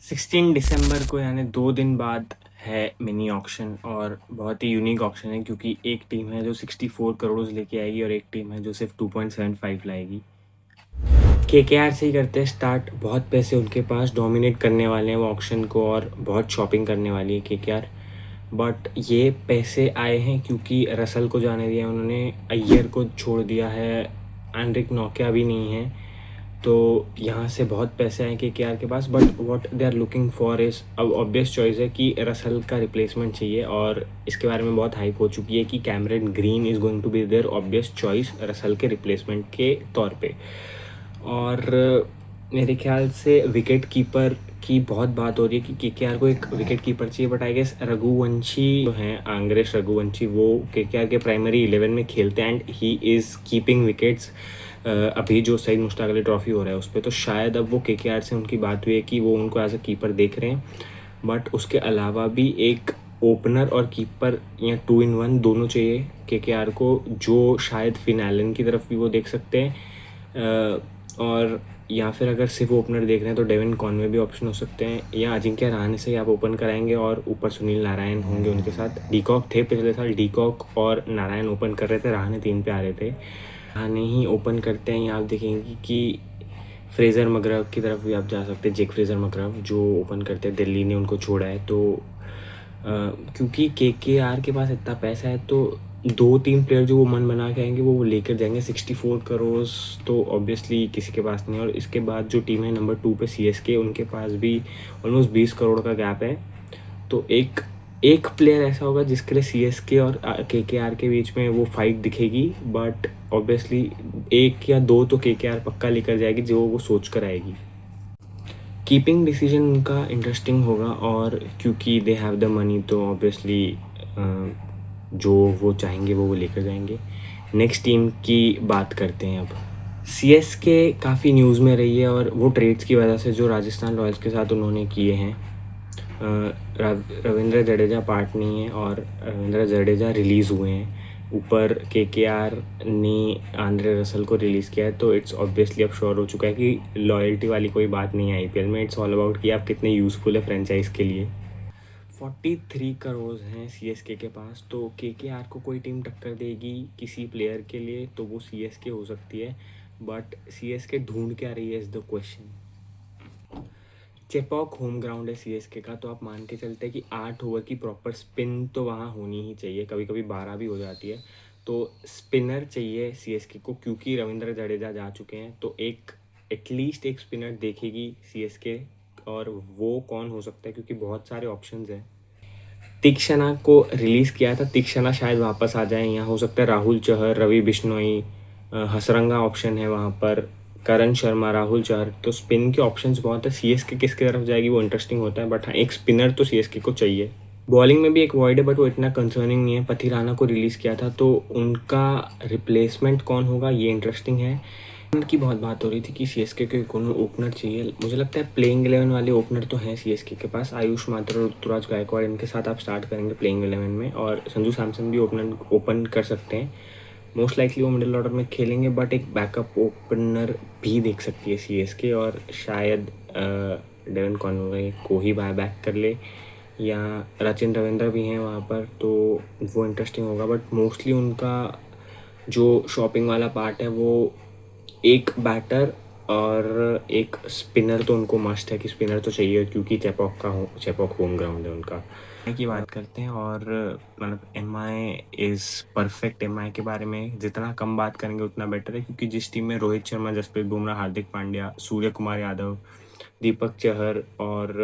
16 दिसंबर को यानी 2 दिन बाद है मिनी ऑक्शन। और बहुत ही यूनिक ऑक्शन है क्योंकि एक टीम है जो 64 करोड़ लेके आएगी और एक टीम है जो सिर्फ 2.75 लाएगी। केकेआर से ही करते हैं स्टार्ट। बहुत पैसे उनके पास, डोमिनेट करने वाले हैं वो ऑक्शन को और बहुत शॉपिंग करने वाली है केकेआर। बट ये पैसे आए हैं क्योंकि रसल को जाने दिया उन्होंने, अय्यर को छोड़ दिया है, एंड्रिक नोकिया भी नहीं है। तो यहाँ से बहुत पैसे आए केकेआर के पास। But what they are looking for is, अब ऑब्वियस चॉइस है कि रसल का रिप्लेसमेंट चाहिए और इसके बारे में बहुत हाइप हो चुकी है कि Cameron Green is going to be there obvious choice Russell के रिप्लेसमेंट के तौर पे। और मेरे ख्याल से विकेट कीपर की बहुत बात हो रही है कि केकेआर को एक विकेट कीपर चाहिए। बट आई गेस रघुवंशी जो हैं, आंग्रेश रघुवंशी, वो केकेआर के प्राइमरी 11 में खेलते हैं and he is keeping wickets. अभी जो सईद मुश्ताक अली ट्रॉफी हो रहा है उस पर, तो शायद अब वो केकेआर से उनकी बात हुई है कि वो उनको एज अ कीपर देख रहे हैं। बट उसके अलावा भी एक ओपनर और कीपर या 2 in 1 दोनों चाहिए केकेआर को, जो शायद फिनालन की तरफ भी वो देख सकते हैं। और या फिर अगर सिर्फ ओपनर देख रहे हैं तो डेविन कॉनवे भी ऑप्शन हो सकते हैं, या अजिंक्य रहाणे से ही आप ओपन कराएंगे और ऊपर सुनील नारायण होंगे उनके साथ। डीकॉक थे पिछले साल, डीकॉक और नारायण ओपन कर रहे थे, रहाणे 3 पे आ रहे थे। रहाणे ही ओपन करते हैं, या आप देखेंगे कि फ्रेज़र मकग्राव की तरफ भी आप जा सकते हैं, जेक फ्रेज़र मकग्राव जो ओपन करते हैं, दिल्ली ने उनको छोड़ा है। तो क्योंकि केकेआर के पास इतना पैसा है तो 2-3 प्लेयर जो वो मन बना के आएंगे वो लेकर जाएंगे। 64 करोड़ तो ऑब्वियसली किसी के पास नहीं है। और इसके बाद जो टीम है नंबर 2 पे सीएसके, उनके पास भी ऑलमोस्ट 20 करोड़ का गैप है। तो एक प्लेयर ऐसा होगा जिसके लिए सीएसके और केकेआर के बीच में वो फाइट दिखेगी। बट ऑब्वियसली 1 या 2 तो केकेआर पक्का लेकर जाएगी जो वो सोच कर आएगी। कीपिंग डिसीजन उनका इंटरेस्टिंग होगा, और क्योंकि दे हैव द मनी तो ऑब्वियसली जो वो चाहेंगे वो लेकर जाएंगे। नेक्स्ट टीम की बात करते हैं अब। सीएसके काफ़ी न्यूज़ में रही है और वो ट्रेड्स की वजह से जो राजस्थान रॉयल्स के साथ उन्होंने किए हैं। रविंद्र जडेजा पार्ट नहीं है और रविंद्र जडेजा रिलीज़ हुए हैं। ऊपर केकेआर ने आंद्रे रसल को रिलीज़ किया है, तो इट्स ऑब्वियसली अब श्योर हो चुका है कि लॉयल्टी वाली कोई बात नहीं है आईपीएल में। इट्स ऑल अबाउट कि आप कितने यूज़फुल है फ्रेंचाइज के लिए। 43 करोड़ हैं सीएसके के पास, तो केकेआर को कोई टीम टक्कर देगी किसी प्लेयर के लिए तो वो सीएसके हो सकती है। बट सीएसके ढूंढ क्या रही है is the question. Chepauk home ground है सीएसके का, तो आप मान के चलते हैं कि 8 ओवर की प्रॉपर स्पिन तो वहाँ होनी ही चाहिए, कभी कभी 12 भी हो जाती है। तो स्पिनर चाहिए सीएसके को, क्योंकि रविंद्र जडेजा जा चुके हैं, तो एक एटलीस्ट एक स्पिनर देखेगी सीएसके। और वो कौन हो सकता है, क्योंकि बहुत सारे ऑप्शंस हैं। तीक्षणा को रिलीज़ किया था, तीक्षणा शायद वापस आ जाए। यहाँ हो सकता है राहुल चहर, रवि बिश्नोई, हसरंगा ऑप्शन है वहाँ पर, करण शर्मा, राहुल चहर। तो स्पिन के ऑप्शंस बहुत है। सीएसके किसकी तरफ जाएगी वो इंटरेस्टिंग होता है। बट हाँ, एक स्पिनर तो सीएसके को चाहिए। बॉलिंग में भी एक वॉइड है बट वो इतना कंसर्निंग नहीं है। पथिराना को रिलीज़ किया था, तो उनका रिप्लेसमेंट कौन होगा ये इंटरेस्टिंग है। की बहुत बात हो रही थी कि सीएसके के कोनो ओपनर चाहिए। मुझे लगता है प्लेइंग 11 वाले ओपनर तो हैं सीएसके के पास। आयुष मात्रा और ऋतुराज गायकवाड़, इनके साथ आप स्टार्ट करेंगे प्लेइंग 11 में, और संजू सैमसन भी ओपन कर सकते हैं। मोस्ट लाइकली वो मिडिल ऑर्डर में खेलेंगे, बट एक बैकअप ओपनर भी देख सकती है सीएसके, और शायद डेवन कॉनवे को ही बाय बैक कर ले, या रचिन रविंद्र भी हैं वहाँ पर, तो वो इंटरेस्टिंग होगा। बट मोस्टली उनका जो शॉपिंग वाला पार्ट है वो एक बैटर और एक स्पिनर, तो उनको मस्ट है कि स्पिनर तो चाहिए, क्योंकि चेपॉक होम ग्राउंड है उनका। की बात करते हैं, और मतलब एमआई इज़ परफेक्ट। एमआई के बारे में जितना कम बात करेंगे उतना बेटर है, क्योंकि जिस टीम में रोहित शर्मा, जसप्रीत बुमराह, हार्दिक पांड्या, सूर्य कुमार यादव, दीपक चहर और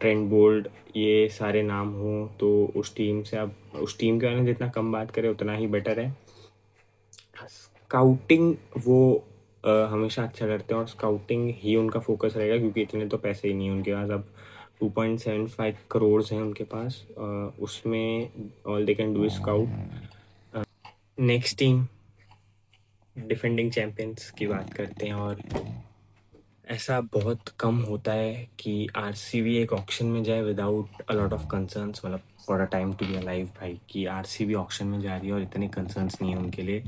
ट्रेंट बोल्ट, ये सारे नाम हों, तो उस टीम से आप उस टीम के बारे में जितना कम बात करें उतना ही बेटर है। स्काउटिंग वो हमेशा अच्छा करते हैं, और स्काउटिंग ही उनका फोकस रहेगा, क्योंकि इतने तो पैसे ही नहीं है उनके पास। अब 2.75 करोड़ हैं उनके पास, उसमें all they can do is scout. Next team defending champions की बात करते हैं, और ऐसा बहुत कम होता है कि आरसीबी एक ऑक्शन में जाए without a lot of concerns, मतलब for a time to be alive भाई, कि आरसीबी ऑक्शन में जा रही है और इतने कंसर्न्स नहीं है उनके लिए।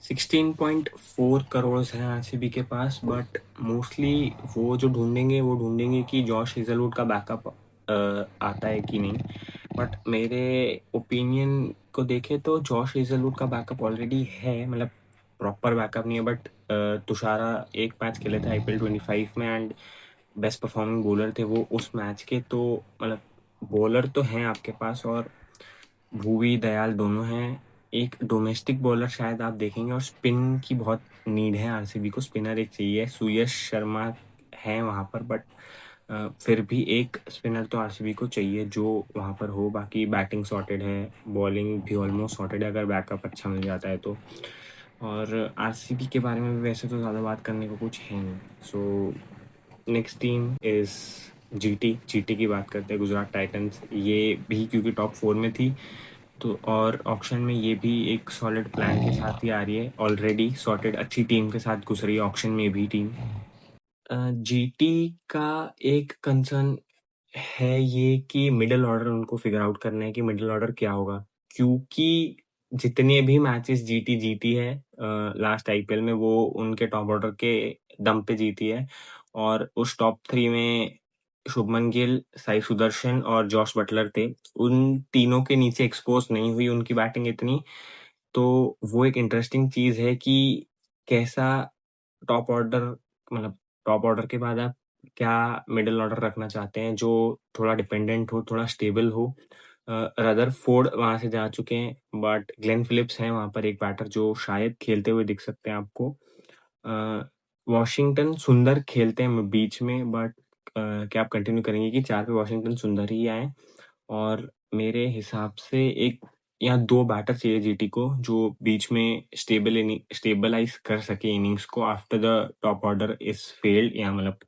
16.4 करोड़ हैं आरसीबी के पास, बट मोस्टली वो जो ढूंढेंगे कि जॉश हेजलवुड का बैकअप आता है कि नहीं। बट मेरे ओपिनियन को देखें तो जॉश हेजलवुड का बैकअप ऑलरेडी है, मतलब प्रॉपर बैकअप नहीं है, बट तुषारा एक मैच खेले थे IPL 25 में एंड बेस्ट परफॉर्मिंग बॉलर थे वो उस मैच के। तो मतलब बॉलर तो हैं आपके पास, और भुवी दयाल दोनों हैं। एक डोमेस्टिक बॉलर शायद आप देखेंगे, और स्पिन की बहुत नीड है आरसीबी को, स्पिनर एक चाहिए। सुयश शर्मा है वहां पर, बट फिर भी एक स्पिनर तो आरसीबी को चाहिए जो वहां पर हो। बाकी बैटिंग सॉर्टेड है, बॉलिंग भी ऑलमोस्ट सॉर्टेड है अगर बैकअप अच्छा मिल जाता है तो। और आरसीबी के बारे में भी वैसे तो ज़्यादा बात करने को कुछ है नहीं। So next team is GT की बात करते हैं, गुजरात टाइटंस। ये भी क्योंकि टॉप 4 में थी, तो और ऑक्शन में ये भी एक सॉलिड प्लान के साथ ही आ रही है, ऑलरेडी सॉर्टेड अच्छी टीम के साथ घुस रही है ऑक्शन में भी टीम। जीटी का एक कंसर्न है ये कि मिडिल ऑर्डर उनको फिगर आउट करना है कि मिडिल ऑर्डर क्या होगा, क्योंकि जितने भी मैचेस जीटी जीती है लास्ट आईपीएल में, वो उनके टॉप ऑर्डर के दम पे जीती है। और उस टॉप 3 में शुभमन गिल, साई सुदर्शन और जॉश बटलर थे। उन तीनों के नीचे एक्सपोज नहीं हुई उनकी बैटिंग इतनी। तो वो एक इंटरेस्टिंग चीज है कि कैसा टॉप ऑर्डर, मतलब टॉप ऑर्डर के बाद आप क्या मिडिल ऑर्डर रखना चाहते हैं जो थोड़ा डिपेंडेंट हो, थोड़ा स्टेबल हो। रदरफोर्ड वहां से जा चुके हैं, बट ग्लेन फिलिप्स हैं वहां पर एक बैटर जो शायद खेलते हुए दिख सकते हैं आपको। वॉशिंगटन सुंदर खेलते हैं बीच में, बट क्या आप कंटिन्यू करेंगे कि 4 पे वॉशिंगटन सुंदर ही आए? और मेरे हिसाब से एक या 2 बैटर चाहिए जीटी को जो बीच में स्टेबलाइज कर सके इनिंग्स को after the top order is failed, या मतलब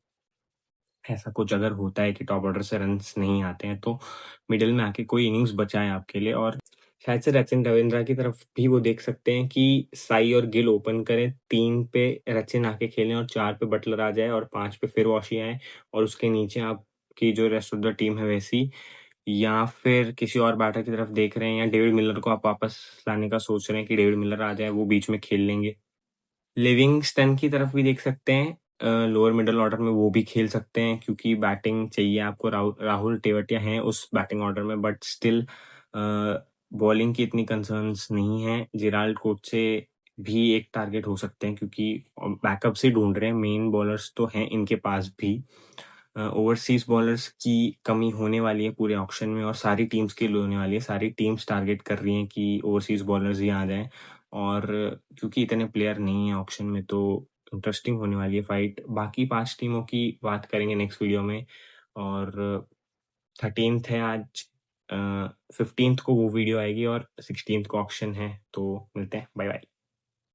ऐसा कुछ अगर होता है कि टॉप ऑर्डर से रन्स नहीं आते हैं तो मिडिल में आके कोई इनिंग्स बचाए आपके लिए। और शायद से रचिन रविंद्रा की तरफ भी वो देख सकते हैं कि साई और गिल ओपन करें, 3 पे रचिन आके खेलें और 4 पे बटलर आ जाए और 5 पे फिर वॉशी आए, और उसके नीचे आपकी जो रेस्ट ऑफ द टीम है वैसी। या फिर किसी और बैटर की तरफ देख रहे हैं, या डेविड मिलर को आप वापस लाने का सोच रहे हैं कि डेविड मिलर आ जाए, वो बीच में खेल लेंगे। लिविंगस्टन की तरफ भी देख सकते हैं, लोअर मिडिल ऑर्डर में वो भी खेल सकते हैं क्योंकि बैटिंग चाहिए आपको। राहुल तेवतिया हैं उस बैटिंग ऑर्डर में, बट स्टिल बॉलिंग की इतनी कंसर्न्स नहीं है। जिराल्ड कोच से भी एक टारगेट हो सकते हैं क्योंकि बैकअप से ढूंढ रहे हैं, मेन बॉलर्स तो हैं इनके पास भी। ओवरसीज बॉलर्स की कमी होने वाली है पूरे ऑक्शन में, और सारी टीम्स के लिए होने वाली है। सारी टीम्स टारगेट कर रही हैं कि ओवरसीज बॉलर्स ही आ जाएं, और क्योंकि इतने प्लेयर नहीं है ऑक्शन में तो इंटरेस्टिंग होने वाली है फाइट। बाकी 5 टीमों की बात करेंगे नेक्स्ट वीडियो में। और 13th है आज, 15th को वो वीडियो आएगी और 16th को ऑक्शन है। तो मिलते हैं, बाय बाय।